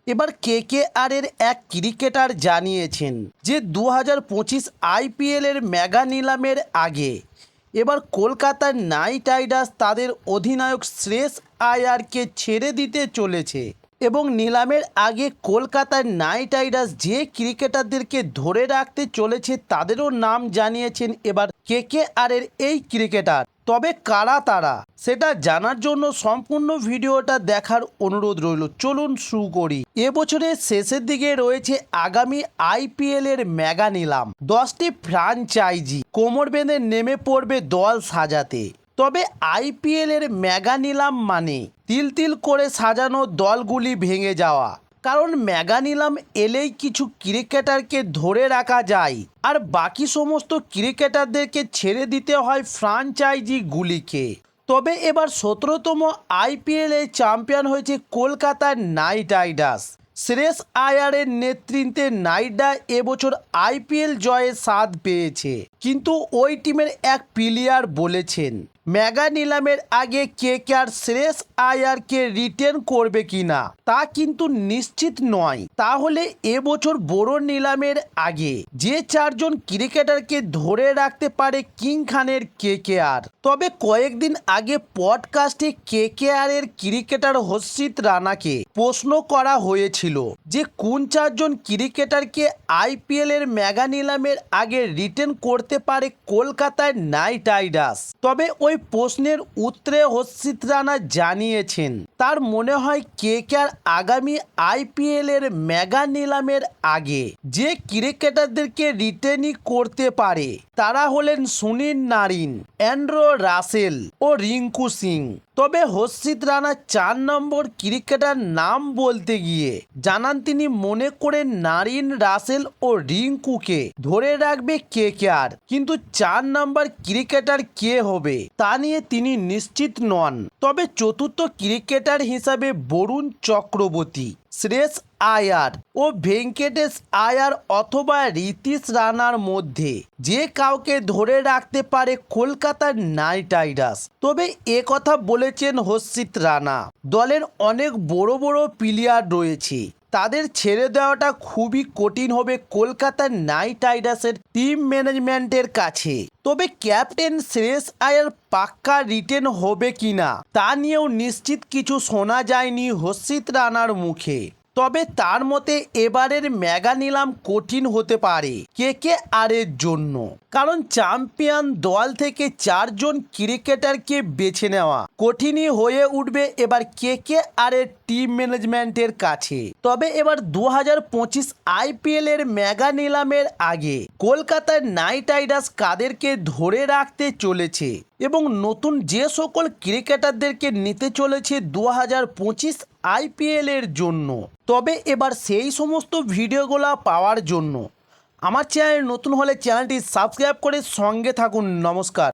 এবার কেকেআর এর এক ক্রিকেটার জানিয়েছেন যে 2025 আইপিএলের মেগা নিলামের আগে এবার কলকাতার নাইট রাইডার্স তাদের অধিনায়ক শ্রেয়স আয়ারকে ছেড়ে দিতে চলেছে এবং নিলামের আগে কলকাতার নাইট রাইডার্স যে ক্রিকেটারদেরকে ধরে রাখতে চলেছে তাদেরও নাম জানিয়েছেন এবার কেকেআর এর এই ক্রিকেটার। তবে কারা তারা সেটা জানার জন্য সম্পূর্ণ ভিডিওটা দেখার অনুরোধ রইল। চলুন শুরু করি। এবছরের শেষের দিকে রয়েছে আগামী আইপিএলের মেগা নিলাম। 10টি ফ্র্যাঞ্চাইজি কোমর বেঁধে নেমে পড়বে দল সাজাতে। তবে আইপিএলের মেগা নিলাম মানে তিল তিল করে সাজানো দলগুলি ভেঙে যাওয়া, কারণ মেগা নিলাম এলেই কিছু ক্রিকেটারকে ধরে রাখা যায় আর বাকি সমস্ত ক্রিকেটারদেরকে ছেড়ে দিতে হয় ফ্র্যাঞ্চাইজিগুলিকে। তবে এবার 17তম আইপিএলে চ্যাম্পিয়ন হয়েছে কলকাতার নাইট রাইডার্স। শ্রেয়স আয়ারের নেতৃত্বে নাইটরা এবছর আইপিএল জয়ের স্বাদ পেয়েছে, কিন্তু ওই টিমের এক প্লেয়ার বলেছেন মেগা নিলামের আগে কেকেআর শ্রেয়স আয়ারকে রিটেন করবে কিনা তা কিন্তু নিশ্চিত নয়। তাহলে এবছর বড় নিলামের আগে যে 4 জন ক্রিকেটারকে ধরে রাখতে পারে কিং খানের কেকেআর। তবে কয়েকদিন আগে পডকাস্টে কেকেআর এর ক্রিকেটার হর্ষিত রানাকে প্রশ্ন করা হয়েছিল যে কোন 4 জন ক্রিকেটারকে আইপিএল এর মেগা নিলামের আগে রিটেন করতে পারে কলকাতার নাইট রাইডার্স। তবে ওই প্রশ্নের উত্তরে হর্ষিত রানা জানিয়েছেন তার মনে হয় কেকেআর আগামী আইপিএল এর মেগা নিলামের আগে যে ক্রিকেটারদেরকে রিটেনই করতে পারে তারা হলেন সুনীল নারিন, অ্যান্ড্রু রাসেল ও রিঙ্কু সিং। তবে হর্ষিত রানা 4 নম্বর ক্রিকেটার নাম বলতে গিয়ে জানান তিনি মনে করেন নারিন, রাসেল ও রিঙ্কুকে ধরে রাখবে কেকেআর, কিন্তু 4 নম্বর ক্রিকেটার কে হবে তা নিয়ে তিনি নিশ্চিত নন। তবে চতুর্থ ক্রিকেটার হিসাবে বরুণ চক্রবর্তী, শ্রেয়স আয়ার ও ভেঙ্কটেশ আয়ার অথবা রিতিশ রানার মধ্যে যে কাউকে ধরে রাখতে পারে কলকাতার নাইট রাইডার্স। তবে এ কথা বলেছেন হর্ষিত রানা দলের অনেক বড় বড় প্লেয়ার রয়েছে, তাদের ছেড়ে দেওয়াটা খুবই কঠিন হবে কলকাতার নাইট রাইডার্সের টিম ম্যানেজমেন্টের কাছে। তবে ক্যাপ্টেন শ্রেয়স আয়ার পাক্কা রিটেন হবে কিনা তা নিয়েও নিশ্চিত কিছু শোনা যায়নি হর্ষিত রানার মুখে। তবে তার মতে এবারের মেগা নিলাম কঠিন হতে পারে কেকেআর এর জন্য, কারণ চ্যাম্পিয়ন দল থেকে 4 জন ক্রিকেটারকে বেছে নেওয়া কঠিনই হয়ে উঠবে এবার কেকেআর এর টিম ম্যানেজমেন্টের কাছে। তবে এবার 2025 আইপিএল এর মেগা নিলামের আগে কলকাতার নাইট রাইডার্স কাদেরকে ধরে রাখতে চলেছে এবং নতুন যে সকল ক্রিকেটারদেরকে নিতে চলেছে 2025 আইপিএল এর জন্য। তবে এবার সেই সমস্ত ভিডিওগুলো পাওয়ার জন্য আমার চ্যানেল নতুন হলে চ্যানেলটি সাবস্ক্রাইব করে সঙ্গে থাকুন। নমস্কার।